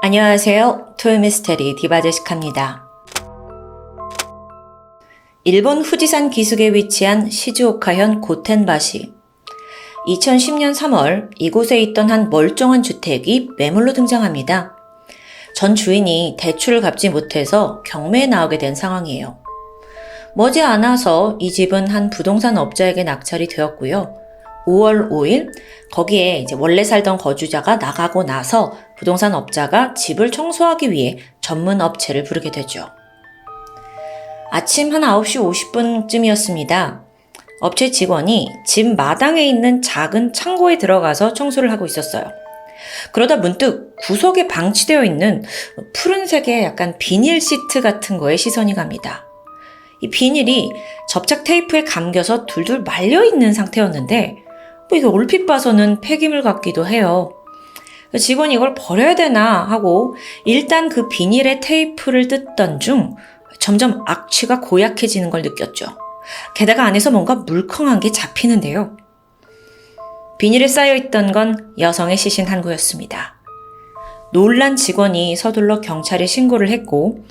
안녕하세요. 토요미스테리 디바제시카입니다. 일본 후지산 기슭에 위치한 시즈오카현 고텐바시. 2010년 3월 이곳에 있던 한 멀쩡한 주택이 매물로 등장합니다. 전 주인이 대출을 갚지 못해서 경매에 나오게 된 상황이에요. 머지않아서 이 집은 한 부동산 업자에게 낙찰이 되었고요. 5월 5일 거기에 원래 살던 거주자가 나가고 나서 부동산 업자가 집을 청소하기 위해 전문 업체를 부르게 되죠. 아침 한 9시 50분쯤이었습니다. 업체 직원이 집 마당에 있는 작은 창고에 들어가서 청소를 하고 있었어요. 그러다 문득 구석에 방치되어 있는 푸른색의 약간 비닐 시트 같은 거에 시선이 갑니다. 이 비닐이 접착 테이프에 감겨서 둘둘 말려있는 상태였는데 이게 얼핏 봐서는 폐기물 같기도 해요. 직원이 이걸 버려야 되나 하고 일단 그 비닐의 테이프를 뜯던 중 점점 악취가 고약해지는 걸 느꼈죠. 게다가 안에서 뭔가 물컹한 게 잡히는데요. 비닐에 쌓여있던 건 여성의 시신 한 구였습니다. 놀란 직원이 서둘러 경찰에 신고를 했고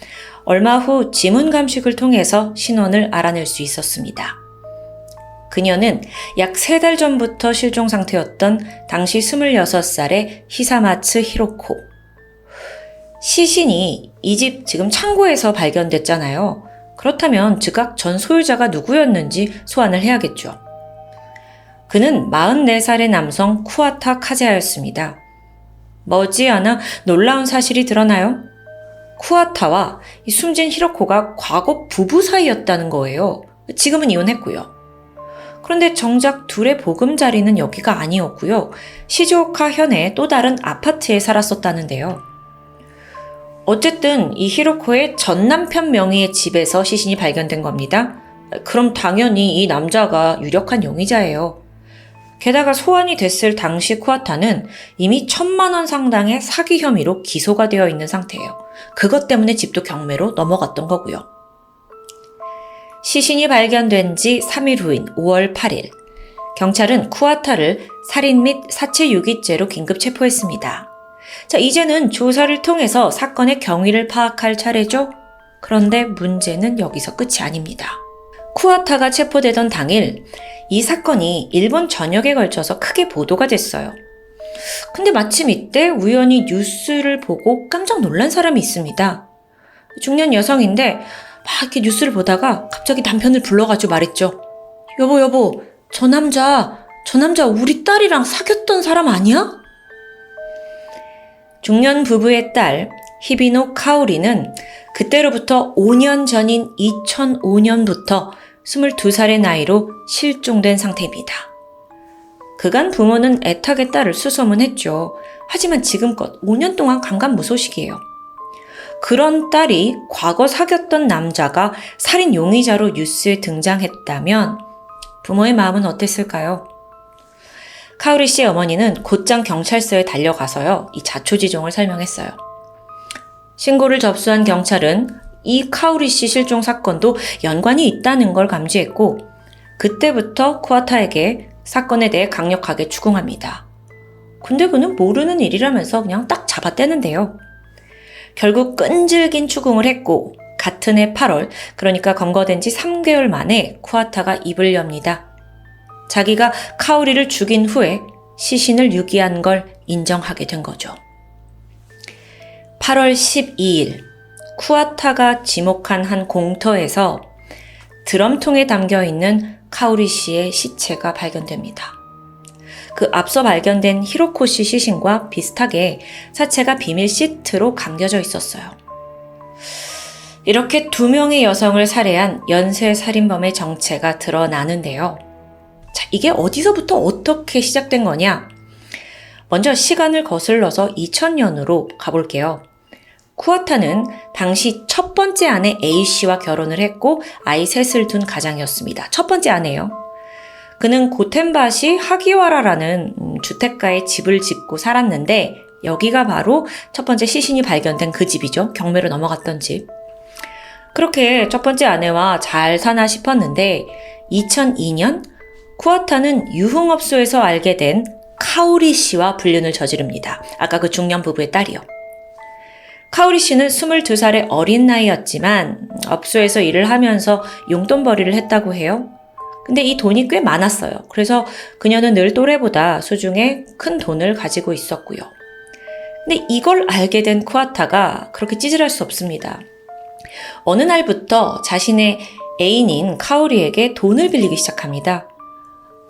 얼마 후 지문 감식을 통해서 신원을 알아낼 수 있었습니다. 그녀는 약 3달 전부터 실종 상태였던 당시 26살의 히사마츠 히로코. 시신이 이 집 지금 창고에서 발견됐잖아요. 그렇다면 즉각 전 소유자가 누구였는지 소환을 해야겠죠. 그는 44살의 남성 쿠아타 카제아였습니다. 머지않아 놀라운 사실이 드러나요? 쿠아타와 숨진 히로코가 과거 부부 사이였다는 거예요. 지금은 이혼했고요. 그런데 정작 둘의 보금자리는 여기가 아니었고요. 시즈오카 현의 또 다른 아파트에 살았었다는데요. 어쨌든 이 히로코의 전 남편 명의의 집에서 시신이 발견된 겁니다. 그럼 당연히 이 남자가 유력한 용의자예요. 게다가 소환이 됐을 당시 쿠아타는 이미 1,000만 원 상당의 사기 혐의로 기소가 되어 있는 상태예요. 그것 때문에 집도 경매로 넘어갔던 거고요. 시신이 발견된 지 3일 후인 5월 8일, 경찰은 쿠아타를 살인 및 사체 유기죄로 긴급 체포했습니다. 자, 이제는 조사를 통해서 사건의 경위를 파악할 차례죠? 그런데 문제는 여기서 끝이 아닙니다. 쿠아타가 체포되던 당일, 이 사건이 일본 전역에 걸쳐서 크게 보도가 됐어요. 근데 마침 이때 우연히 뉴스를 보고 깜짝 놀란 사람이 있습니다. 중년 여성인데 막 이렇게 뉴스를 보다가 갑자기 남편을 불러가지고 말했죠. 여보, 저 남자 우리 딸이랑 사귀었던 사람 아니야? 중년 부부의 딸 히비노 카오리는 그때로부터 5년 전인 2005년부터 22살의 나이로 실종된 상태입니다. 그간 부모는 애타게 딸을 수소문했죠. 하지만 지금껏 5년 동안 감감무소식이에요. 그런 딸이 과거 사귀었던 남자가 살인 용의자로 뉴스에 등장했다면 부모의 마음은 어땠을까요? 카오리 씨의 어머니는 곧장 경찰서에 달려가서요, 이 자초지종을 설명했어요. 신고를 접수한 경찰은 이 카오리 씨 실종 사건도 연관이 있다는 걸 감지했고 그때부터 쿠아타에게 사건에 대해 강력하게 추궁합니다. 근데 그는 모르는 일이라면서 그냥 딱 잡아떼는데요. 결국 끈질긴 추궁을 했고 같은 해 8월, 그러니까 검거된 지 3개월 만에 쿠아타가 입을 엽니다. 자기가 카오리를 죽인 후에 시신을 유기한 걸 인정하게 된 거죠. 8월 12일, 쿠아타가 지목한 한 공터에서 드럼통에 담겨있는 카오리 씨의 시체가 발견됩니다. 그 앞서 발견된 히로코 씨 시신과 비슷하게 사체가 비닐 시트로 감겨져 있었어요. 이렇게 2명의 여성을 살해한 연쇄 살인범의 정체가 드러나는데요. 자, 이게 어디서부터 어떻게 시작된 거냐? 먼저 시간을 거슬러서 2000년으로 가볼게요. 쿠아타는 당시 첫 번째 아내 A씨와 결혼을 했고 아이 셋을 둔 가장이었습니다. 첫 번째 아내예요. 그는 고텐바시 하기와라라는 주택가에 집을 짓고 살았는데 여기가 바로 첫 번째 시신이 발견된 그 집이죠. 경매로 넘어갔던 집. 그렇게 첫 번째 아내와 잘 사나 싶었는데 2002년 쿠아타는 유흥업소에서 알게 된 카오리 씨와 불륜을 저지릅니다. 아까 그 중년 부부의 딸이요. 카오리 씨는 22살의 어린 나이였지만 업소에서 일을 하면서 용돈벌이를 했다고 해요. 근데 이 돈이 꽤 많았어요. 그래서 그녀는 늘 또래보다 수중에 큰 돈을 가지고 있었고요. 근데 이걸 알게 된 쿠아타가 그렇게 찌질할 수 없습니다. 어느 날부터 자신의 애인인 카오리에게 돈을 빌리기 시작합니다.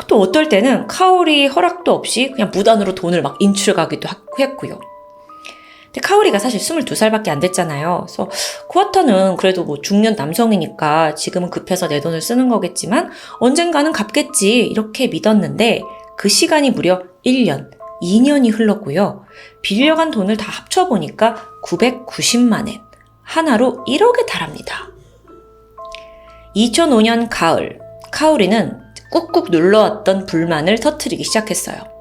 또 어떨 때는 카오리 허락도 없이 그냥 무단으로 돈을 막 인출하기도 했고요. 근데 카오리가 사실 22살밖에 안 됐잖아요. 그래서 쿠아타는 그래도 뭐 중년 남성이니까 지금은 급해서 내 돈을 쓰는 거겠지만 언젠가는 갚겠지 이렇게 믿었는데 그 시간이 무려 1년, 2년이 흘렀고요. 빌려간 돈을 다 합쳐보니까 990만 엔, 하나로 1억에 달합니다. 2005년 가을, 카오리는 꾹꾹 눌러왔던 불만을 터뜨리기 시작했어요.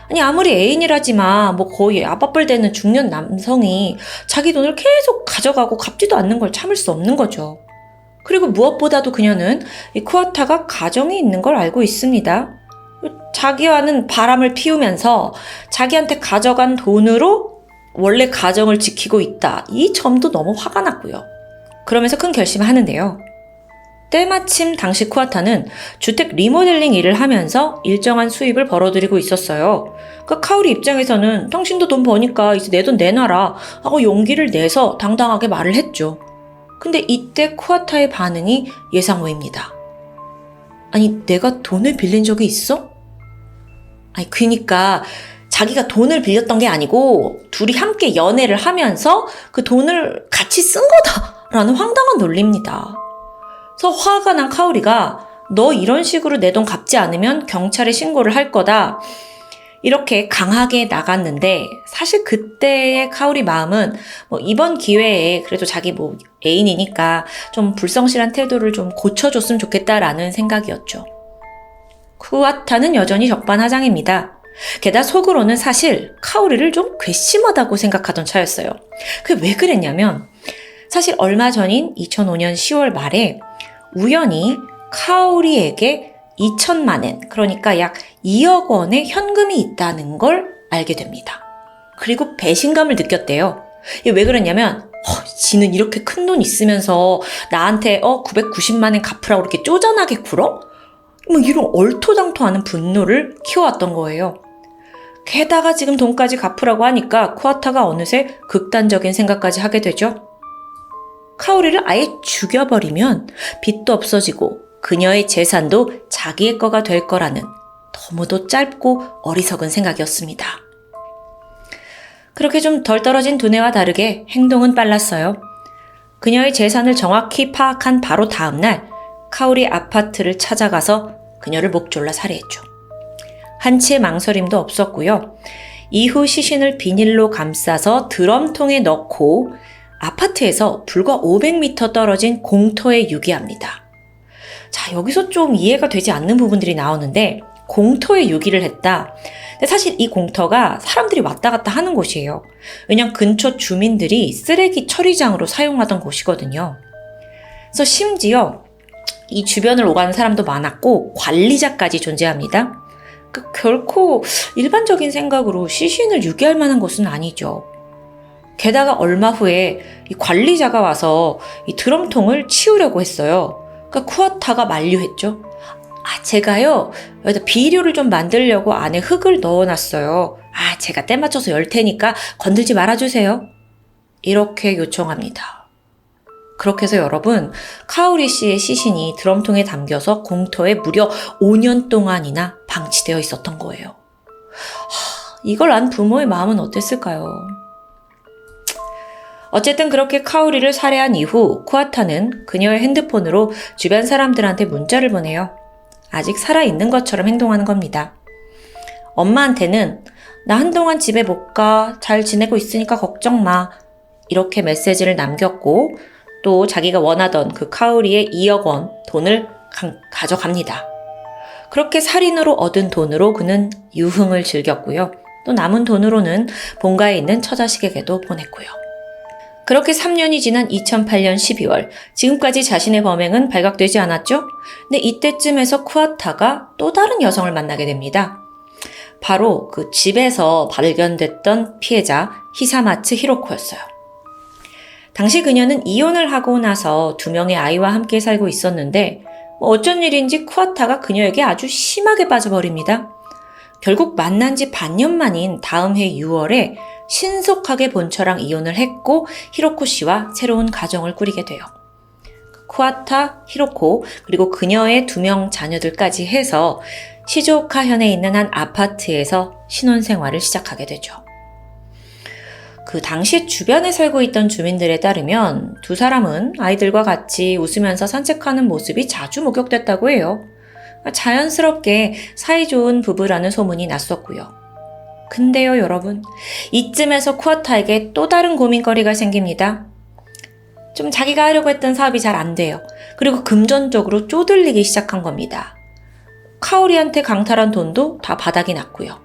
아니 아무리 애인이라지만 뭐 거의 아빠뻘 되는 중년 남성이 자기 돈을 계속 가져가고 갚지도 않는 걸 참을 수 없는 거죠. 그리고 무엇보다도 그녀는 이 쿠아타가 가정이 있는 걸 알고 있습니다. 자기와는 바람을 피우면서 자기한테 가져간 돈으로 원래 가정을 지키고 있다. 이 점도 너무 화가 났고요. 그러면서 큰 결심을 하는데요. 때마침 당시 쿠아타는 주택 리모델링 일을 하면서 일정한 수입을 벌어들이고 있었어요. 그러니까 카오리 입장에서는 당신도 돈 버니까 이제 내 돈 내놔라 하고 용기를 내서 당당하게 말을 했죠. 근데 이때 쿠아타의 반응이 예상 외입니다. 아니 내가 돈을 빌린 적이 있어? 아니 그러니까 자기가 돈을 빌렸던 게 아니고 둘이 함께 연애를 하면서 그 돈을 같이 쓴 거다라는 황당한 논리입니다. 그래서 화가 난 카오리가 너 이런 식으로 내 돈 갚지 않으면 경찰에 신고를 할 거다. 이렇게 강하게 나갔는데 사실 그때의 카오리 마음은 뭐 이번 기회에 그래도 자기 뭐 애인이니까 좀 불성실한 태도를 좀 고쳐줬으면 좋겠다라는 생각이었죠. 쿠아타는 여전히 적반하장입니다. 게다가 속으로는 사실 카오리를 좀 괘씸하다고 생각하던 차였어요. 그게 왜 그랬냐면 사실 얼마 전인 2005년 10월 말에 우연히 카오리에게 2천만 엔, 그러니까 약 2억 원의 현금이 있다는 걸 알게 됩니다. 그리고 배신감을 느꼈대요. 이게 왜 그러냐면 지는 이렇게 큰 돈 있으면서 나한테 990만 엔 갚으라고 이렇게 쪼잔하게 굴어? 뭐 이런 얼토당토하는 분노를 키워왔던 거예요. 게다가 지금 돈까지 갚으라고 하니까 쿠아타가 어느새 극단적인 생각까지 하게 되죠. 카오리를 아예 죽여버리면 빚도 없어지고 그녀의 재산도 자기의 거가 될 거라는 너무도 짧고 어리석은 생각이었습니다. 그렇게 좀 덜 떨어진 두뇌와 다르게 행동은 빨랐어요. 그녀의 재산을 정확히 파악한 바로 다음 날 카오리 아파트를 찾아가서 그녀를 목졸라 살해했죠. 한치의 망설임도 없었고요. 이후 시신을 비닐로 감싸서 드럼통에 넣고 아파트에서 불과 500m 떨어진 공터에 유기합니다. 자, 여기서 좀 이해가 되지 않는 부분들이 나오는데 공터에 유기를 했다. 근데 사실 이 공터가 사람들이 왔다 갔다 하는 곳이에요. 왜냐면 근처 주민들이 쓰레기 처리장으로 사용하던 곳이거든요. 그래서 심지어 이 주변을 오가는 사람도 많았고 관리자까지 존재합니다. 결코 일반적인 생각으로 시신을 유기할 만한 곳은 아니죠. 게다가 얼마 후에 이 관리자가 와서 이 드럼통을 치우려고 했어요. 그러니까 쿠아타가 만류했죠. 제가요 여기다 비료를 좀 만들려고 안에 흙을 넣어놨어요. 제가 때 맞춰서 열 테니까 건들지 말아주세요. 이렇게 요청합니다. 그렇게 해서 여러분, 카오리 씨의 시신이 드럼통에 담겨서 공터에 무려 5년 동안이나 방치되어 있었던 거예요. 이걸 안 부모의 마음은 어땠을까요? 어쨌든 그렇게 카오리를 살해한 이후 쿠아타는 그녀의 핸드폰으로 주변 사람들한테 문자를 보내요. 아직 살아있는 것처럼 행동하는 겁니다. 엄마한테는 나 한동안 집에 못 가, 잘 지내고 있으니까 걱정 마. 이렇게 메시지를 남겼고 또 자기가 원하던 그 카오리의 2억 원 돈을 가져갑니다. 그렇게 살인으로 얻은 돈으로 그는 유흥을 즐겼고요. 또 남은 돈으로는 본가에 있는 처자식에게도 보냈고요. 그렇게 3년이 지난 2008년 12월, 지금까지 자신의 범행은 발각되지 않았죠? 근데 이때쯤에서 쿠아타가 또 다른 여성을 만나게 됩니다. 바로 그 집에서 발견됐던 피해자 히사마츠 히로코였어요. 당시 그녀는 이혼을 하고 나서 2명의 아이와 함께 살고 있었는데 어쩐 일인지 쿠아타가 그녀에게 아주 심하게 빠져버립니다. 결국 만난 지 반년 만인 다음 해 6월에 신속하게 본처랑 이혼을 했고 히로코 씨와 새로운 가정을 꾸리게 돼요. 쿠아타, 히로코, 그리고 그녀의 2명 자녀들까지 해서 시즈오카현에 있는 한 아파트에서 신혼생활을 시작하게 되죠. 그 당시 주변에 살고 있던 주민들에 따르면 두 사람은 아이들과 같이 웃으면서 산책하는 모습이 자주 목격됐다고 해요. 자연스럽게 사이좋은 부부라는 소문이 났었고요. 근데요, 여러분. 이쯤에서 쿠아타에게 또 다른 고민거리가 생깁니다. 좀 자기가 하려고 했던 사업이 잘 안 돼요. 그리고 금전적으로 쪼들리기 시작한 겁니다. 카오리한테 강탈한 돈도 다 바닥이 났고요.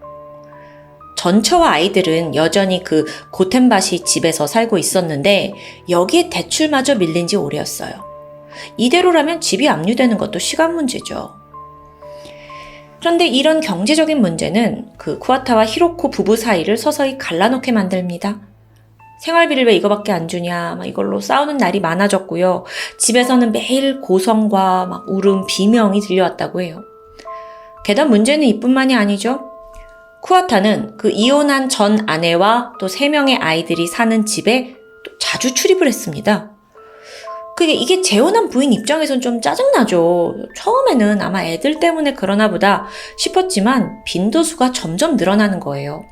전처와 아이들은 여전히 그 고텐바시 집에서 살고 있었는데 여기에 대출마저 밀린 지 오래였어요. 이대로라면 집이 압류되는 것도 시간 문제죠. 그런데 이런 경제적인 문제는 그 쿠아타와 히로코 부부 사이를 서서히 갈라놓게 만듭니다. 생활비를 왜 이거밖에 안 주냐, 이걸로 싸우는 날이 많아졌고요. 집에서는 매일 고성과 울음, 비명이 들려왔다고 해요. 게다가 문제는 이뿐만이 아니죠. 쿠아타는 그 이혼한 전 아내와 또 3명의 아이들이 사는 집에 또 자주 출입을 했습니다. 이게 재혼한 부인 입장에선 좀 짜증나죠. 처음에는 아마 애들 때문에 그러나 보다 싶었지만 빈도수가 점점 늘어나는 거예요.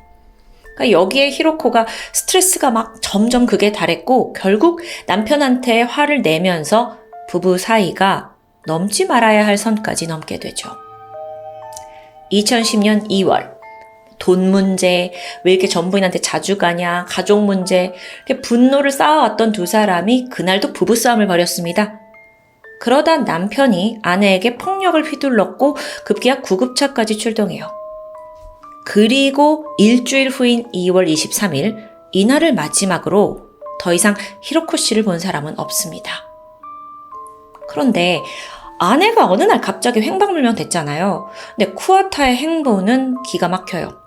여기에 히로코가 스트레스가 점점 극에 달했고 결국 남편한테 화를 내면서 부부 사이가 넘지 말아야 할 선까지 넘게 되죠. 2010년 2월 돈 문제, 왜 이렇게 전부인한테 자주 가냐, 가족 문제, 이렇게 분노를 쌓아왔던 두 사람이 그날도 부부싸움을 벌였습니다. 그러다 남편이 아내에게 폭력을 휘둘렀고 급기야 구급차까지 출동해요. 그리고 일주일 후인 2월 23일, 이날을 마지막으로 더 이상 히로코 씨를 본 사람은 없습니다. 그런데 아내가 어느 날 갑자기 횡방불명 됐잖아요. 근데 쿠아타의 행보는 기가 막혀요.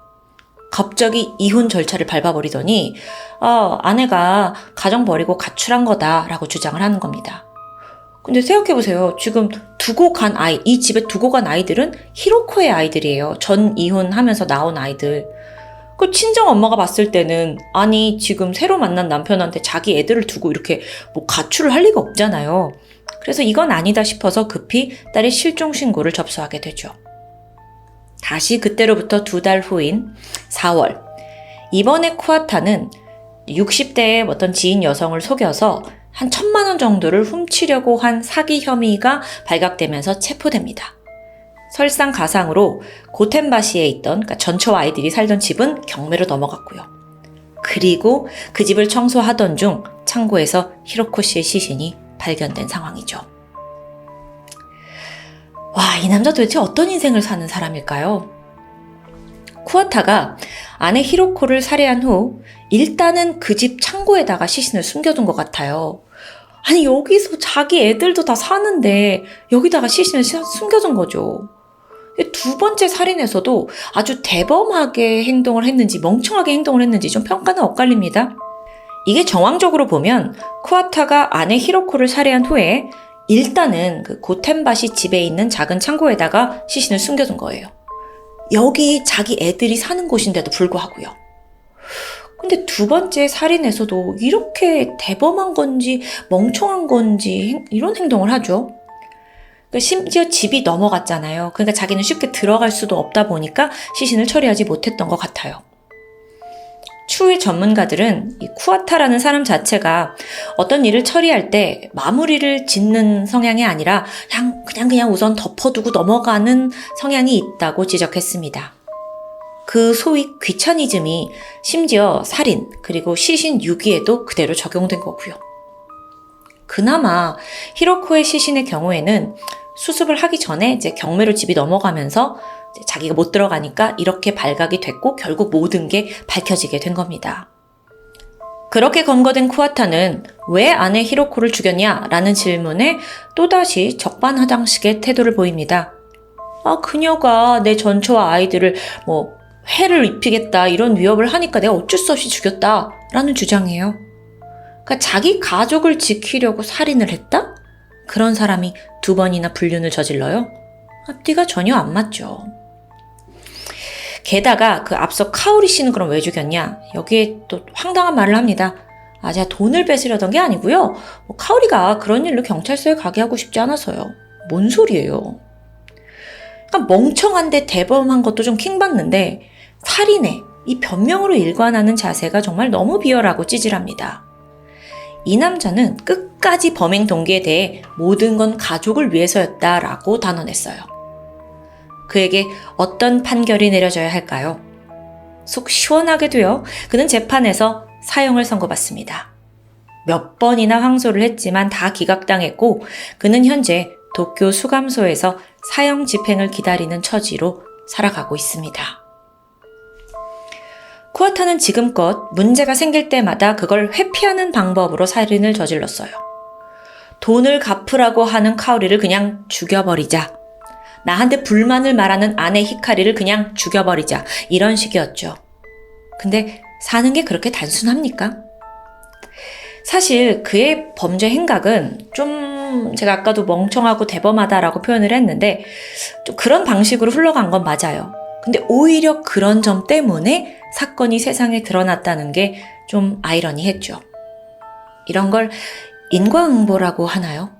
갑자기 이혼 절차를 밟아버리더니 아내가 가정 버리고 가출한 거다라고 주장을 하는 겁니다. 근데 생각해보세요. 지금 이 집에 두고 간 아이들은 히로코의 아이들이에요. 전 이혼하면서 나온 아이들. 그 친정 엄마가 봤을 때는 아니 지금 새로 만난 남편한테 자기 애들을 두고 이렇게 가출을 할 리가 없잖아요. 그래서 이건 아니다 싶어서 급히 딸의 실종 신고를 접수하게 되죠. 다시 그때로부터 2달 후인 4월. 이번에 쿠아타는 60대의 어떤 지인 여성을 속여서 한 1,000만 원 정도를 훔치려고 한 사기 혐의가 발각되면서 체포됩니다. 설상가상으로 고텐바시에 있던 전처와 아이들이 살던 집은 경매로 넘어갔고요. 그리고 그 집을 청소하던 중 창고에서 히로코 씨의 시신이 발견된 상황이죠. 와, 이 남자 도대체 어떤 인생을 사는 사람일까요? 쿠아타가 아내 히로코를 살해한 후 일단은 그 집 창고에다가 시신을 숨겨둔 것 같아요. 아니 여기서 자기 애들도 다 사는데 여기다가 시신을 숨겨둔 거죠. 두 번째 살인에서도 아주 대범하게 행동을 했는지 멍청하게 행동을 했는지 좀 평가는 엇갈립니다. 이게 정황적으로 보면 쿠아타가 아내 히로코를 살해한 후에 일단은 그 고텐바시 집에 있는 작은 창고에다가 시신을 숨겨둔 거예요. 여기 자기 애들이 사는 곳인데도 불구하고요. 근데 두 번째 살인에서도 이렇게 대범한 건지 멍청한 건지 이런 행동을 하죠. 심지어 집이 넘어갔잖아요. 그러니까 자기는 쉽게 들어갈 수도 없다 보니까 시신을 처리하지 못했던 것 같아요. 추후에 전문가들은 이 쿠아타라는 사람 자체가 어떤 일을 처리할 때 마무리를 짓는 성향이 아니라 그냥 우선 덮어두고 넘어가는 성향이 있다고 지적했습니다. 그 소위 귀차니즘이 심지어 살인 그리고 시신 유기에도 그대로 적용된 거고요. 그나마 히로코의 시신의 경우에는 수습을 하기 전에 이제 경매로 집이 넘어가면서 자기가 못 들어가니까 이렇게 발각이 됐고 결국 모든 게 밝혀지게 된 겁니다. 그렇게 검거된 쿠아타는 왜 아내 히로코를 죽였냐라는 질문에 또다시 적반하장식의 태도를 보입니다. 그녀가 내 전처와 아이들을 해를 입히겠다 이런 위협을 하니까 내가 어쩔 수 없이 죽였다라는 주장이에요. 그러니까 자기 가족을 지키려고 살인을 했다? 그런 사람이 2번이나 불륜을 저질러요? 앞뒤가 전혀 안 맞죠. 게다가 그 앞서 카오리 씨는 그럼 왜 죽였냐? 여기에 또 황당한 말을 합니다. 제가 돈을 뺏으려던 게 아니고요. 카오리가 그런 일로 경찰서에 가게 하고 싶지 않아서요. 뭔 소리예요? 그러니까 멍청한데 대범한 것도 좀 킹받는데 살인에 이 변명으로 일관하는 자세가 정말 너무 비열하고 찌질합니다. 이 남자는 끝까지 범행 동기에 대해 모든 건 가족을 위해서였다라고 단언했어요. 그에게 어떤 판결이 내려져야 할까요? 속 시원하게도요. 그는 재판에서 사형을 선고받습니다. 몇 번이나 항소를 했지만 다 기각당했고 그는 현재 도쿄 수감소에서 사형 집행을 기다리는 처지로 살아가고 있습니다. 쿠와타는 지금껏 문제가 생길 때마다 그걸 회피하는 방법으로 살인을 저질렀어요. 돈을 갚으라고 하는 카오리를 그냥 죽여버리자. 나한테 불만을 말하는 아내 히카리를 그냥 죽여버리자. 이런 식이었죠. 근데 사는 게 그렇게 단순합니까? 사실 그의 범죄 행각은 좀 제가 아까도 멍청하고 대범하다라고 표현을 했는데 좀 그런 방식으로 흘러간 건 맞아요. 근데 오히려 그런 점 때문에 사건이 세상에 드러났다는 게 좀 아이러니했죠. 이런 걸 인과응보라고 하나요?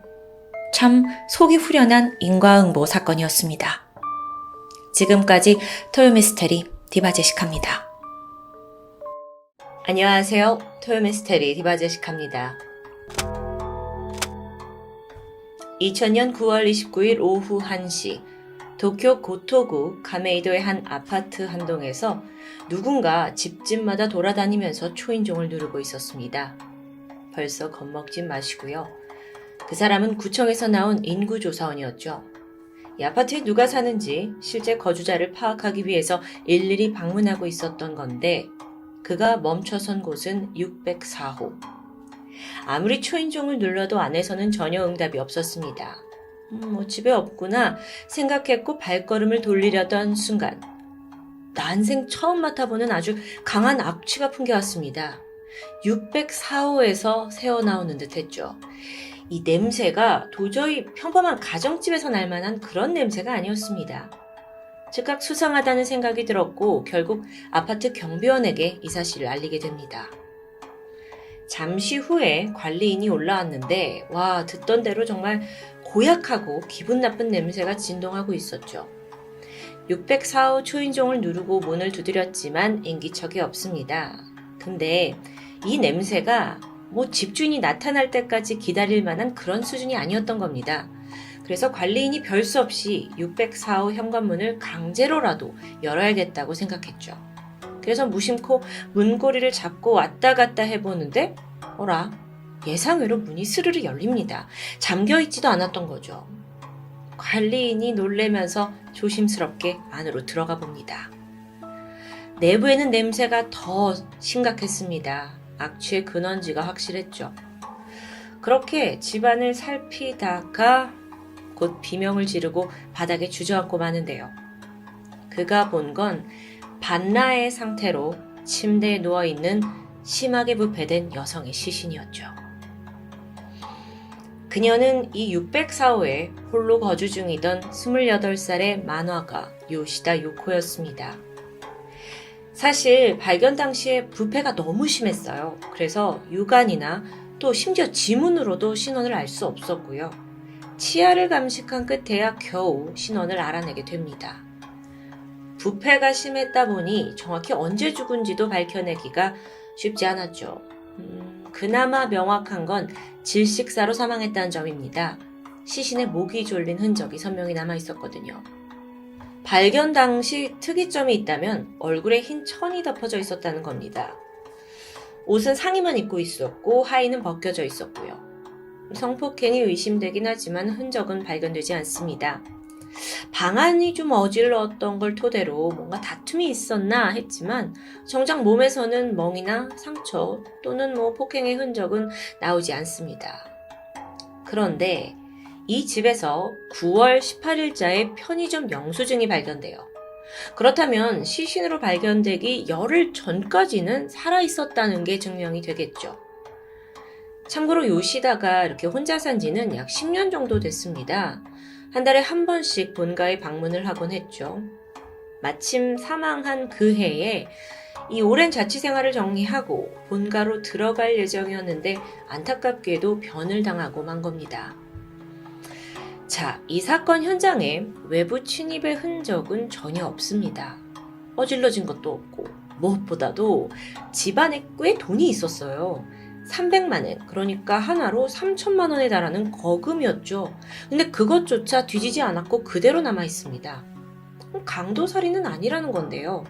참 속이 후련한 인과응보 사건이었습니다. 지금까지 토요미스테리 디바제시카입니다. 안녕하세요. 토요미스테리 디바제시카입니다. 2000년 9월 29일 오후 1시 도쿄 고토구 가메이도의 한 아파트 한 동에서 누군가 집집마다 돌아다니면서 초인종을 누르고 있었습니다. 벌써 겁먹지 마시고요. 그 사람은 구청에서 나온 인구조사원이었죠. 이 아파트에 누가 사는지 실제 거주자를 파악하기 위해서 일일이 방문하고 있었던 건데 그가 멈춰선 곳은 604호. 아무리 초인종을 눌러도 안에서는 전혀 응답이 없었습니다. 집에 없구나 생각했고 발걸음을 돌리려던 순간 난생 처음 맡아보는 아주 강한 악취가 풍겨왔습니다. 604호에서 새어나오는 듯 했죠. 이 냄새가 도저히 평범한 가정집에서 날 만한 그런 냄새가 아니었습니다. 즉각 수상하다는 생각이 들었고 결국 아파트 경비원에게 이 사실을 알리게 됩니다. 잠시 후에 관리인이 올라왔는데 듣던 대로 정말 고약하고 기분 나쁜 냄새가 진동하고 있었죠. 604호 초인종을 누르고 문을 두드렸지만 인기척이 없습니다. 근데 이 냄새가 집주인이 나타날 때까지 기다릴 만한 그런 수준이 아니었던 겁니다. 그래서 관리인이 별 수 없이 604호 현관문을 강제로라도 열어야겠다고 생각했죠. 그래서 무심코 문고리를 잡고 왔다 갔다 해보는데 예상외로 문이 스르르 열립니다. 잠겨있지도 않았던 거죠. 관리인이 놀래면서 조심스럽게 안으로 들어가 봅니다. 내부에는 냄새가 더 심각했습니다. 악취의 근원지가 확실했죠. 그렇게 집안을 살피다가 곧 비명을 지르고 바닥에 주저앉고 마는데요. 그가 본 건 반나의 상태로 침대에 누워있는 심하게 부패된 여성의 시신이었죠. 그녀는 이 604호에 홀로 거주 중이던 28살의 만화가 요시다 요코였습니다. 사실 발견 당시에 부패가 너무 심했어요. 그래서 유관이나 또 심지어 지문으로도 신원을 알 수 없었고요. 치아를 감식한 끝에야 겨우 신원을 알아내게 됩니다. 부패가 심했다 보니 정확히 언제 죽은지도 밝혀내기가 쉽지 않았죠. 그나마 명확한 건 질식사로 사망했다는 점입니다. 시신에 목이 졸린 흔적이 선명히 남아있었거든요. 발견 당시 특이점이 있다면 얼굴에 흰 천이 덮어져 있었다는 겁니다. 옷은 상의만 입고 있었고 하의는 벗겨져 있었고요. 성폭행이 의심되긴 하지만 흔적은 발견되지 않습니다. 방안이 좀 어질렀던 걸 토대로 뭔가 다툼이 있었나 했지만 정작 몸에서는 멍이나 상처 또는 폭행의 흔적은 나오지 않습니다. 그런데 이 집에서 9월 18일자의 편의점 영수증이 발견돼요. 그렇다면 시신으로 발견되기 열흘 전까지는 살아있었다는 게 증명이 되겠죠. 참고로 요시다가 이렇게 혼자 산 지는 약 10년 정도 됐습니다. 한 달에 한 번씩 본가에 방문을 하곤 했죠. 마침 사망한 그 해에 이 오랜 자취 생활을 정리하고 본가로 들어갈 예정이었는데 안타깝게도 변을 당하고 만 겁니다. 자, 이 사건 현장에 외부 침입의 흔적은 전혀 없습니다. 어질러진 것도 없고 무엇보다도 집안에 꽤 돈이 있었어요. 300만 엔, 그러니까 하나로 3천만 원에 달하는 거금이었죠. 근데 그것조차 뒤지지 않았고 그대로 남아 있습니다. 강도살인은 아니라는 건데요.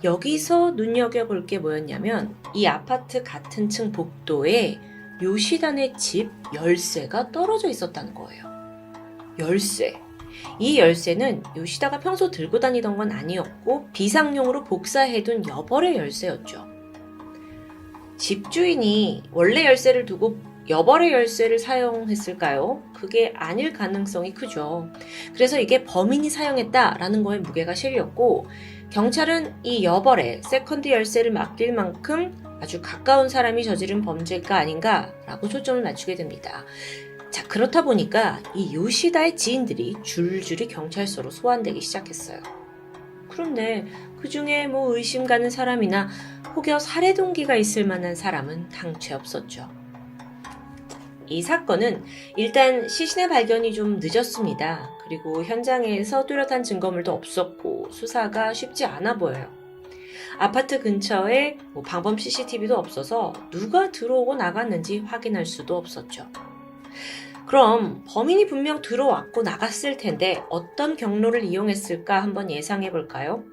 여기서 눈여겨볼 게 뭐였냐면 이 아파트 같은 층 복도에 요시단의 집 열쇠가 떨어져 있었다는 거예요. 열쇠. 이 열쇠는 요시다가 평소 들고 다니던 건 아니었고 비상용으로 복사해둔 여벌의 열쇠였죠. 집주인이 원래 열쇠를 두고 여벌의 열쇠를 사용했을까요? 그게 아닐 가능성이 크죠. 그래서 이게 범인이 사용했다라는 거에 무게가 실렸고 경찰은 이 여벌의 세컨드 열쇠를 맡길 만큼 아주 가까운 사람이 저지른 범죄가 아닌가라고 초점을 맞추게 됩니다. 자, 그렇다 보니까 이 요시다의 지인들이 줄줄이 경찰서로 소환되기 시작했어요. 그런데 그 중에 뭐 의심 가는 사람이나 혹여 살해 동기가 있을 만한 사람은 당최 없었죠. 이 사건은 일단 시신의 발견이 좀 늦었습니다. 그리고 현장에서 뚜렷한 증거물도 없었고 수사가 쉽지 않아 보여요. 아파트 근처에 방범 CCTV도 없어서 누가 들어오고 나갔는지 확인할 수도 없었죠. 그럼 범인이 분명 들어왔고 나갔을 텐데 어떤 경로를 이용했을까 한번 예상해 볼까요?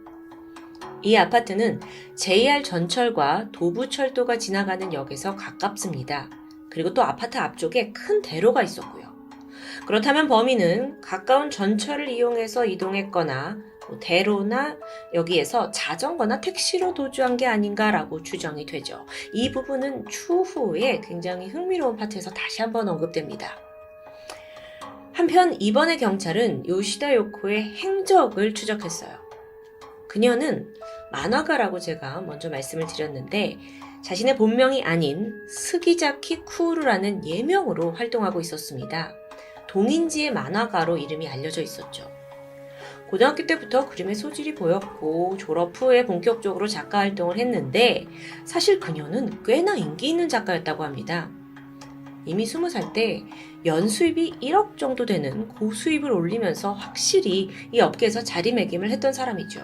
이 아파트는 JR 전철과 도부철도가 지나가는 역에서 가깝습니다. 그리고 또 아파트 앞쪽에 큰 대로가 있었고요. 그렇다면 범인은 가까운 전철을 이용해서 이동했거나 대로나 여기에서 자전거나 택시로 도주한 게 아닌가라고 추정이 되죠. 이 부분은 추후에 굉장히 흥미로운 파트에서 다시 한번 언급됩니다. 한편 이번에 경찰은 요시다 요코의 행적을 추적했어요. 그녀는 만화가라고 제가 먼저 말씀을 드렸는데 자신의 본명이 아닌 스기자키 쿠우루라는 예명으로 활동하고 있었습니다. 동인지의 만화가로 이름이 알려져 있었죠. 고등학교 때부터 그림의 소질이 보였고 졸업 후에 본격적으로 작가 활동을 했는데 사실 그녀는 꽤나 인기 있는 작가였다고 합니다. 이미 20살 때 연수입이 1억 정도 되는 고수입을 올리면서 확실히 이 업계에서 자리매김을 했던 사람이죠.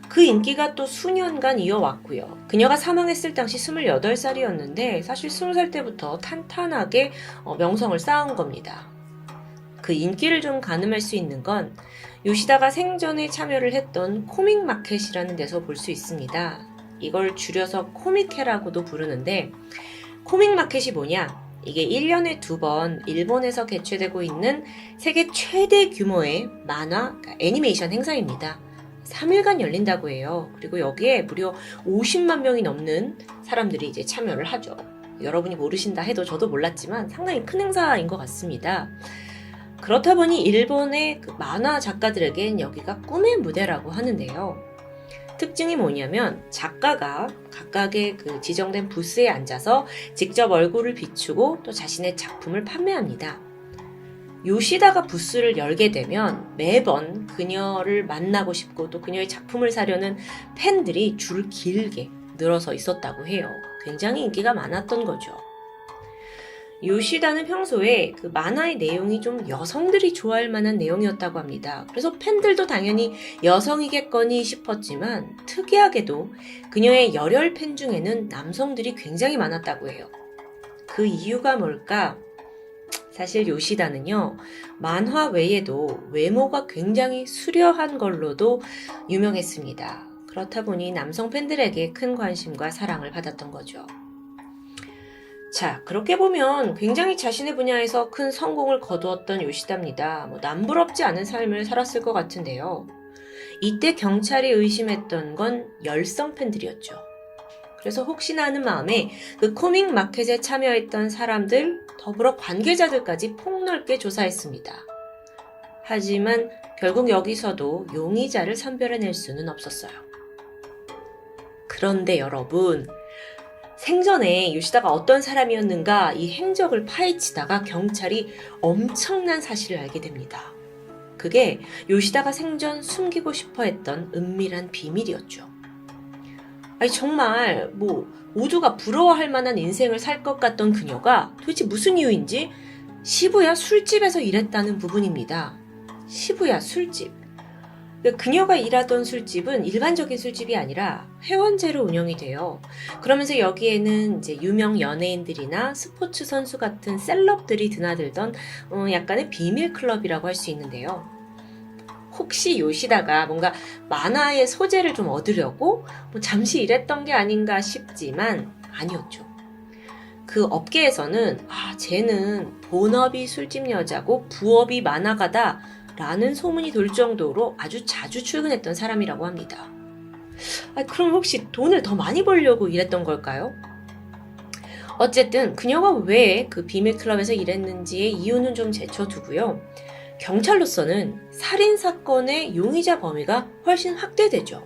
그 인기가 또 수년간 이어왔고요. 그녀가 사망했을 당시 28살이었는데 사실 20살 때부터 탄탄하게 명성을 쌓은 겁니다. 그 인기를 좀 가늠할 수 있는 건 요시다가 생전에 참여를 했던 코믹 마켓이라는 데서 볼 수 있습니다. 이걸 줄여서 코미케라고도 부르는데 코믹 마켓이 뭐냐? 이게 1년에 2번 일본에서 개최되고 있는 세계 최대 규모의 만화, 그러니까 애니메이션 행사입니다. 3일간 열린다고 해요. 그리고 여기에 무려 50만 명이 넘는 사람들이 이제 참여를 하죠. 여러분이 모르신다 해도 저도 몰랐지만 상당히 큰 행사인 것 같습니다. 그렇다 보니 일본의 그 만화 작가들에겐 여기가 꿈의 무대라고 하는데요. 특징이 뭐냐면 작가가 각각의 그 지정된 부스에 앉아서 직접 얼굴을 비추고 또 자신의 작품을 판매합니다. 요시다가 부스를 열게 되면 매번 그녀를 만나고 싶고 또 그녀의 작품을 사려는 팬들이 줄 길게 늘어서 있었다고 해요. 굉장히 인기가 많았던 거죠. 요시다는 평소에 그 만화의 내용이 좀 여성들이 좋아할 만한 내용이었다고 합니다. 그래서 팬들도 당연히 여성이겠거니 싶었지만 특이하게도 그녀의 열혈 팬 중에는 남성들이 굉장히 많았다고 해요. 그 이유가 뭘까? 사실 요시다는요, 만화 외에도 외모가 굉장히 수려한 걸로도 유명했습니다. 그렇다 보니 남성 팬들에게 큰 관심과 사랑을 받았던 거죠. 자, 그렇게 보면 굉장히 자신의 분야에서 큰 성공을 거두었던 요시다입니다. 남부럽지 않은 삶을 살았을 것 같은데요. 이때 경찰이 의심했던 건 열성 팬들이었죠. 그래서 혹시나 하는 마음에 그 코믹 마켓에 참여했던 사람들, 더불어 관계자들까지 폭넓게 조사했습니다. 하지만 결국 여기서도 용의자를 선별해낼 수는 없었어요. 그런데 여러분, 생전에 요시다가 어떤 사람이었는가 이 행적을 파헤치다가 경찰이 엄청난 사실을 알게 됩니다. 그게 요시다가 생전 숨기고 싶어 했던 은밀한 비밀이었죠. 아니 정말 모두가 부러워할 만한 인생을 살 것 같던 그녀가 도대체 무슨 이유인지 시부야 술집에서 일했다는 부분입니다. 시부야 술집. 그녀가 일하던 술집은 일반적인 술집이 아니라 회원제로 운영이 돼요. 그러면서 여기에는 이제 유명 연예인들이나 스포츠 선수 같은 셀럽들이 드나들던 약간의 비밀 클럽이라고 할 수 있는데요. 혹시 요시다가 뭔가 만화의 소재를 좀 얻으려고 잠시 일했던 게 아닌가 싶지만 아니었죠. 그 업계에서는 쟤는 본업이 술집 여자고 부업이 만화가다 라는 소문이 돌 정도로 아주 자주 출근했던 사람이라고 합니다. 그럼 혹시 돈을 더 많이 벌려고 일했던 걸까요? 어쨌든 그녀가 왜 그 비밀클럽에서 일했는지의 이유는 좀 제쳐두고요. 경찰로서는 살인사건의 용의자 범위가 훨씬 확대되죠.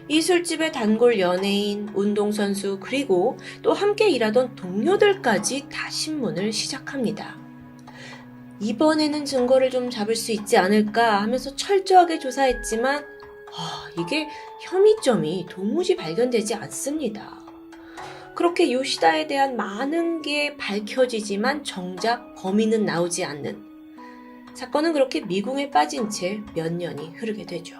이 술집의 단골 연예인, 운동선수, 그리고 또 함께 일하던 동료들까지 다 신문을 시작합니다. 이번에는 증거를 좀 잡을 수 있지 않을까 하면서 철저하게 조사했지만 이게 혐의점이 도무지 발견되지 않습니다. 그렇게 요시다에 대한 많은 게 밝혀지지만 정작 범인은 나오지 않는 사건은 그렇게 미궁에 빠진 채 몇 년이 흐르게 되죠.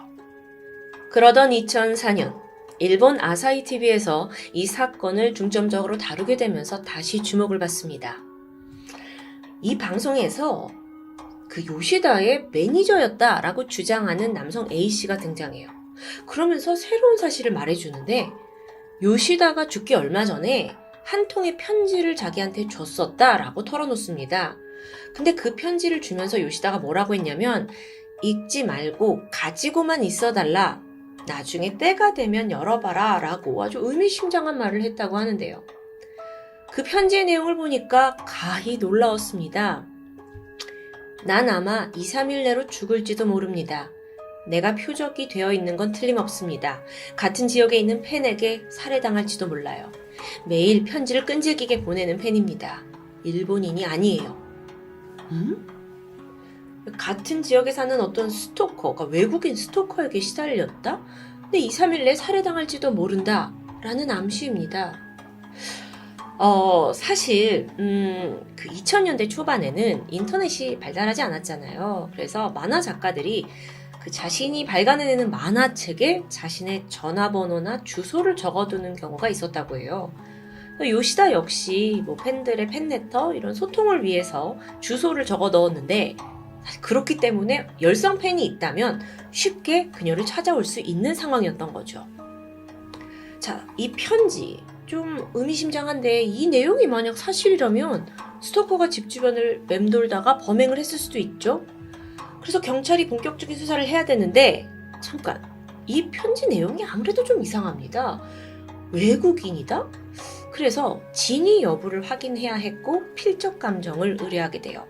그러던 2004년 일본 아사히 TV에서 이 사건을 중점적으로 다루게 되면서 다시 주목을 받습니다. 이 방송에서 그 요시다의 매니저였다라고 주장하는 남성 A씨가 등장해요. 그러면서 새로운 사실을 말해주는데 요시다가 죽기 얼마 전에 한 통의 편지를 자기한테 줬었다라고 털어놓습니다. 근데 그 편지를 주면서 요시다가 뭐라고 했냐면 읽지 말고 가지고만 있어달라. 나중에 때가 되면 열어봐라 라고 아주 의미심장한 말을 했다고 하는데요. 그 편지의 내용을 보니까 가히 놀라웠습니다. 난 아마 2, 3일 내로 죽을지도 모릅니다. 내가 표적이 되어 있는 건 틀림없습니다. 같은 지역에 있는 팬에게 살해당할지도 몰라요. 매일 편지를 끈질기게 보내는 팬입니다. 일본인이 아니에요. 같은 지역에 사는 어떤 스토커, 그러니까 외국인 스토커에게 시달렸다? 근데 2, 3일 내에 살해당할지도 모른다 라는 암시입니다. 사실 그 2000년대 초반에는 인터넷이 발달하지 않았잖아요. 그래서 만화 작가들이 그 자신이 발간해내는 만화책에 자신의 전화번호나 주소를 적어두는 경우가 있었다고 해요. 요시다 역시 팬들의 팬레터 이런 소통을 위해서 주소를 적어 넣었는데 그렇기 때문에 열성 팬이 있다면 쉽게 그녀를 찾아올 수 있는 상황이었던 거죠. 자, 이 편지 좀 의미심장한데 이 내용이 만약 사실이라면 스토커가 집 주변을 맴돌다가 범행을 했을 수도 있죠. 그래서 경찰이 본격적인 수사를 해야 되는데 잠깐, 이 편지 내용이 아무래도 좀 이상합니다. 외국인이다? 그래서 진위 여부를 확인해야 했고 필적 감정을 의뢰하게 돼요.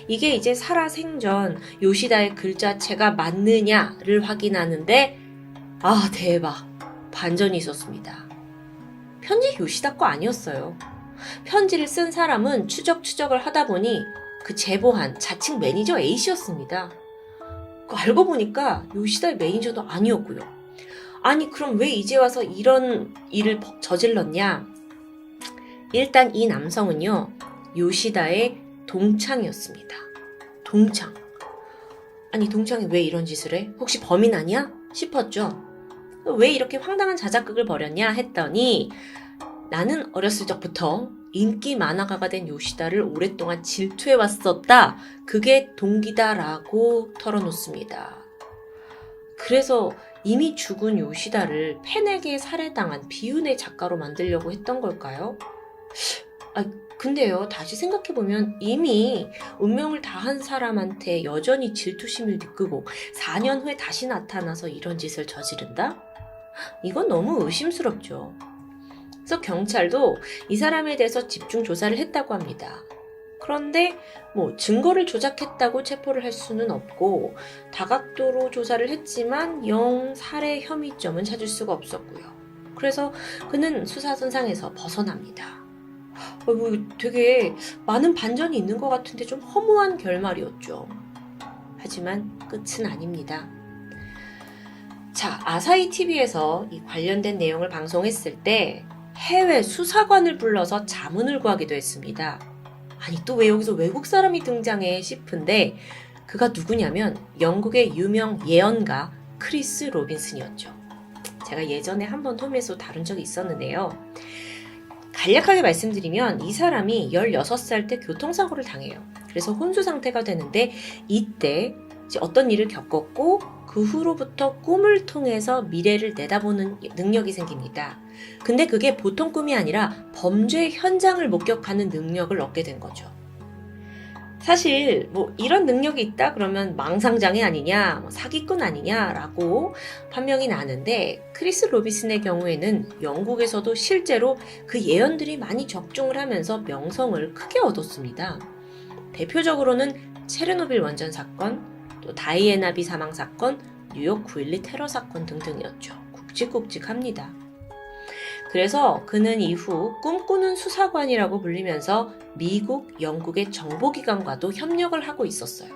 이게 이제 살아생전 요시다의 글자체가 맞느냐를 확인하는데 대박! 반전이 있었습니다. 편지 요시다 거 아니었어요. 편지를 쓴 사람은 추적을 하다 보니 그 제보한 자칭 매니저 A씨였습니다. 알고 보니까 요시다의 매니저도 아니었고요. 아니 그럼 왜 이제 와서 이런 일을 저질렀냐? 일단 이 남성은요 요시다의 동창이었습니다. 동창. 아니 동창이 왜 이런 짓을 해? 혹시 범인 아니야? 싶었죠. 왜 이렇게 황당한 자작극을 벌였냐 했더니 나는 어렸을 적부터 인기 만화가가 된 요시다를 오랫동안 질투해왔었다. 그게 동기다라고 털어놓습니다. 그래서 이미 죽은 요시다를 팬에게 살해당한 비운의 작가로 만들려고 했던 걸까요? 근데요, 다시 생각해보면 이미 운명을 다한 사람한테 여전히 질투심을 느끼고 4년 후에 다시 나타나서 이런 짓을 저지른다? 이건 너무 의심스럽죠. 그래서 경찰도 이 사람에 대해서 집중 조사를 했다고 합니다. 그런데 증거를 조작했다고 체포를 할 수는 없고 다각도로 조사를 했지만 영 살해 혐의점은 찾을 수가 없었고요. 그래서 그는 수사선상에서 벗어납니다. 뭐 되게 많은 반전이 있는 것 같은데 좀 허무한 결말이었죠. 하지만 끝은 아닙니다. 자, 아사히 TV에서 이 관련된 내용을 방송했을 때 해외 수사관을 불러서 자문을 구하기도 했습니다. 아니, 또 왜 여기서 외국 사람이 등장해 싶은데 그가 누구냐면 영국의 유명 예언가 크리스 로빈슨이었죠. 제가 예전에 한번 홈에서 다룬 적이 있었는데요. 간략하게 말씀드리면 이 사람이 16살 때 교통사고를 당해요. 그래서 혼수 상태가 되는데 이때 이제 어떤 일을 겪었고 그 후로부터 꿈을 통해서 미래를 내다보는 능력이 생깁니다. 근데 그게 보통 꿈이 아니라 범죄 현장을 목격하는 능력을 얻게 된 거죠. 사실 뭐 이런 능력이 있다 그러면 망상장애 아니냐, 사기꾼 아니냐라고 판명이 나는데 크리스 로빈슨의 경우에는 영국에서도 실제로 그 예언들이 많이 적중을 하면서 명성을 크게 얻었습니다. 대표적으로는 체르노빌 원전 사건, 또 다이애나 비 사망 사건, 뉴욕 9.12 테러 사건 등등이었죠. 굵직굵직합니다. 그래서 그는 이후 꿈꾸는 수사관이라고 불리면서 미국, 영국의 정보기관과도 협력을 하고 있었어요.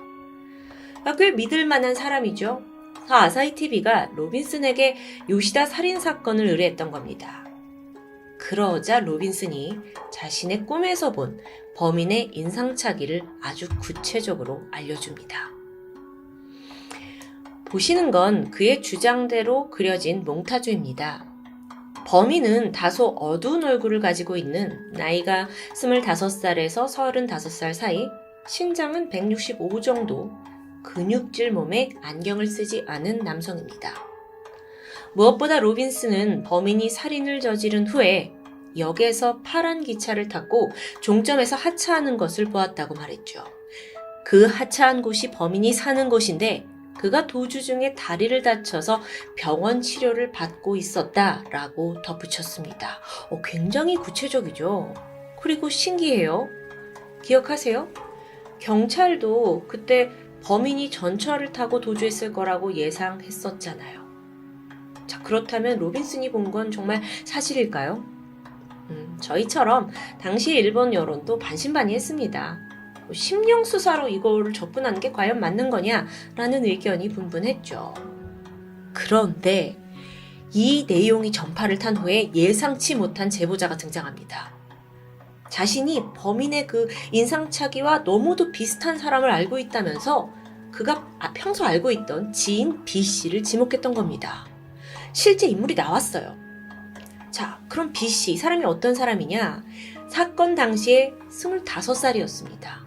꽤 믿을 만한 사람이죠. 그래서 아사히 TV가 로빈슨에게 요시다 살인 사건을 의뢰했던 겁니다. 그러자 로빈슨이 자신의 꿈에서 본 범인의 인상착의를 아주 구체적으로 알려줍니다. 보시는 건 그의 주장대로 그려진 몽타주입니다. 범인은 다소 어두운 얼굴을 가지고 있는 나이가 25살에서 35살 사이, 신장은 165 정도, 근육질 몸에 안경을 쓰지 않은 남성입니다. 무엇보다 로빈슨은 범인이 살인을 저지른 후에 역에서 파란 기차를 탔고 종점에서 하차하는 것을 보았다고 말했죠. 그 하차한 곳이 범인이 사는 곳인데 그가 도주 중에 다리를 다쳐서 병원 치료를 받고 있었다라고 덧붙였습니다. 굉장히 구체적이죠. 그리고 신기해요. 기억하세요? 경찰도 그때 범인이 전철을 타고 도주했을 거라고 예상했었잖아요. 자, 그렇다면 로빈슨이 본 건 정말 사실일까요? 저희처럼 당시 일본 여론도 반신반의했습니다. 심령 수사로 이거를 접근하는 게 과연 맞는 거냐라는 의견이 분분했죠. 그런데 이 내용이 전파를 탄 후에 예상치 못한 제보자가 등장합니다. 자신이 범인의 그 인상착의와 너무도 비슷한 사람을 알고 있다면서 그가 평소 알고 있던 지인 B씨를 지목했던 겁니다. 실제 인물이 나왔어요. 자, 그럼 B씨, 이 사람이 어떤 사람이냐? 사건 당시에 25살이었습니다.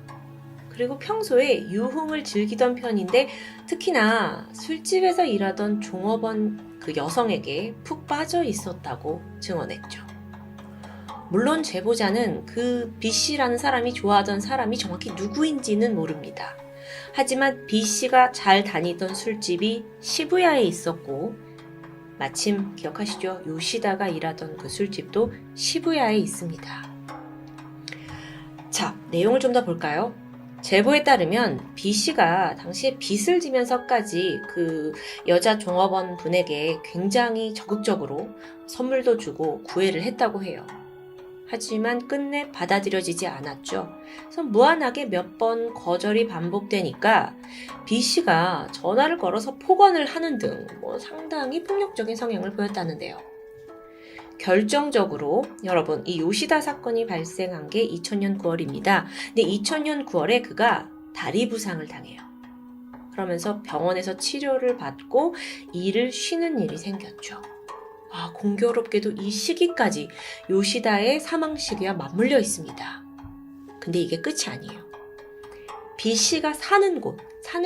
그리고 평소에 유흥을 즐기던 편인데 특히나 술집에서 일하던 종업원 그 여성에게 푹 빠져 있었다고 증언했죠. 물론 제보자는 그 B씨라는 사람이 좋아하던 사람이 정확히 누구인지는 모릅니다. 하지만 B씨가 잘 다니던 술집이 시부야에 있었고 마침 기억하시죠? 요시다가 일하던 그 술집도 시부야에 있습니다. 자, 내용을 좀 더 볼까요? 제보에 따르면 B씨가 당시에 빚을 지면서까지 그 여자 종업원 분에게 굉장히 적극적으로 선물도 주고 구애를 했다고 해요. 하지만 끝내 받아들여지지 않았죠. 그래서 무한하게 몇 번 거절이 반복되니까 B씨가 전화를 걸어서 폭언을 하는 등 상당히 폭력적인 성향을 보였다는데요. 결정적으로 여러분, 이 요시다 사건이 발생한 게 2000년 9월입니다. 근데 2000년 9월에 그가 다리 부상을 당해요. 그러면서 병원에서 치료를 받고 일을 쉬는 일이 생겼죠. 공교롭게도 이 시기까지 요시다의 사망 시기와 맞물려 있습니다. 근데 이게 끝이 아니에요. B씨가 사는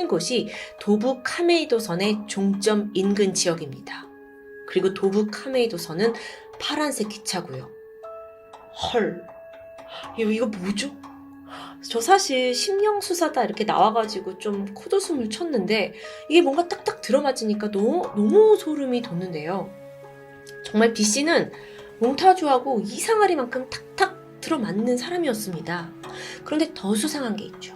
곳이 도부 카메이도선의 종점 인근 지역입니다. 그리고 도부 카메이도선은 파란색 기차고요. 헐, 이거 뭐죠? 저 사실 심령수사다 이렇게 나와가지고 좀 코웃음을 쳤는데 이게 뭔가 딱딱 들어맞으니까 너무 소름이 돋는데요. 정말 B씨는 몽타주하고 이상하리만큼 탁탁 들어맞는 사람이었습니다. 그런데 더 수상한 게 있죠.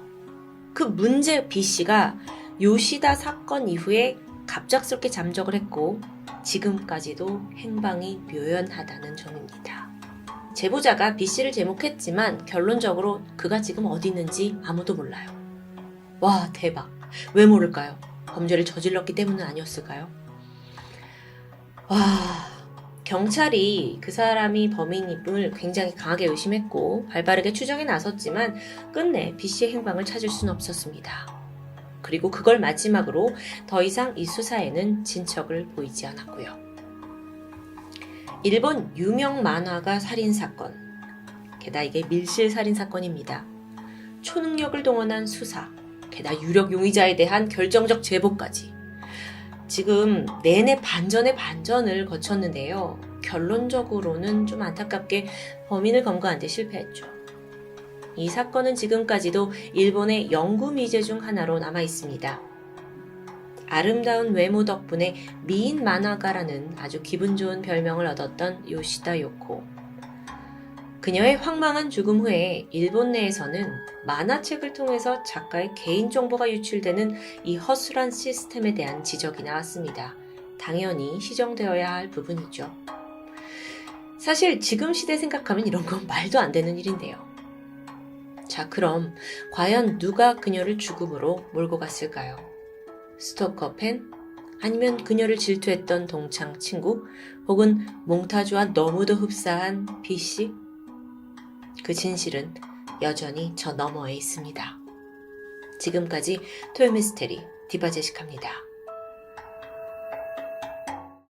그 문제 B씨가 요시다 사건 이후에 갑작스럽게 잠적을 했고 지금까지도 행방이 묘연하다는 점입니다. 제보자가 B씨를 제목했지만 결론적으로 그가 지금 어디 있는지 아무도 몰라요. 와, 대박. 왜 모를까요? 범죄를 저질렀기 때문은 아니었을까요? 와, 경찰이 그 사람이 범인임을 굉장히 강하게 의심했고 발빠르게 추정에 나섰지만 끝내 B씨의 행방을 찾을 수는 없었습니다. 그리고 그걸 마지막으로 더 이상 이 수사에는 진척을 보이지 않았고요. 일본 유명 만화가 살인사건, 게다가 이게 밀실 살인사건입니다. 초능력을 동원한 수사, 게다가 유력 용의자에 대한 결정적 제보까지 지금 내내 반전의 반전을 거쳤는데요. 결론적으로는 좀 안타깝게 범인을 검거하는 데 실패했죠. 이 사건은 지금까지도 일본의 영구 미제 중 하나로 남아 있습니다. 아름다운 외모 덕분에 미인 만화가라는 아주 기분 좋은 별명을 얻었던 요시다 요코. 그녀의 황망한 죽음 후에 일본 내에서는 만화책을 통해서 작가의 개인정보가 유출되는 이 허술한 시스템에 대한 지적이 나왔습니다. 당연히 시정되어야 할 부분이죠. 사실 지금 시대 생각하면 이런 건 말도 안 되는 일인데요. 자, 그럼 과연 누가 그녀를 죽음으로 몰고 갔을까요? 스토커 팬? 아니면 그녀를 질투했던 동창 친구? 혹은 몽타주와 너무도 흡사한 B씨? 그 진실은 여전히 저 너머에 있습니다. 지금까지 토요미스테리 디바제시카입니다.